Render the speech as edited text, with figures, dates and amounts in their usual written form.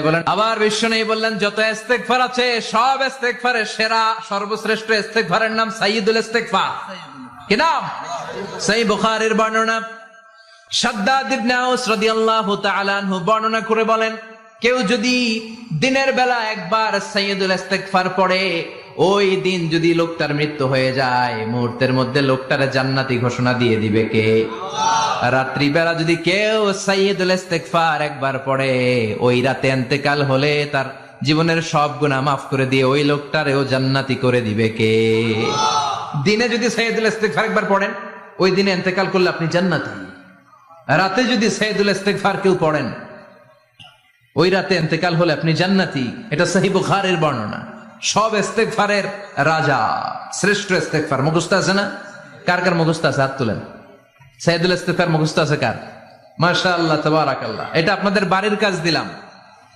বলেন। আবার বিশ্বনবী বললেন, যত ইস্তেগফার আছে সব ইস্তেগফারের সেরা সর্বশ্রেষ্ঠ ইস্তেগফারের নাম সাইয়্যিদুল ইস্তেগফার। কি নাম? সহিহ বুখারীর বর্ণনা। শাদ্দাদ ইবনে আউস রাদিয়াল্লাহু তাআলা আনহু বর্ণনা করে বলেন, কেউ যদি দিনের বেলা একবার সাইয়্যিদুল ইস্তেগফার পড়ে, ওই দিন যদি লোকটার মৃত্যু হয়ে যায়, মুহূর্তের মধ্যে লোকটার জান্নাতি ঘোষণা দিয়ে দিবে কে? রাত্রি বেলা যদি কেউ সাইয়্যিদুল ইস্তেগফার একবার পড়ে, ওই রাতে ইন্তেকাল হলে তার জীবনের সব গুনাহ মাফ করে দিয়ে ওই লোকটারেও জান্নাতি করে দিবে কে? দিনে যদি সাইয়্যিদুল ইস্তেগফার একবার পড়েন, ওই দিনে ইন্তেকাল করলে আপনি জান্নাতি। রাতে যদি সাইয়্যিদুল ইস্তেগফার কেউ পড়েন, ওই রাতে ইন্তেকাল হলে আপনি জান্নাতি। এটা সহিহ বুখারীর বর্ণনা। সব ইস্তেগফারের রাজা, শ্রেষ্ঠ ইস্তেগফার। মুখস্থ আছে না? কার কার মুখস্থ আছে? হাত তুলেন। সাইয়্যিদুল ইস্তেগফার মুখস্থ আছে কার? মাশাআল্লাহ, তাবারাকাল্লাহ। এটা আপনাদের বাড়ির কাজ দিলাম।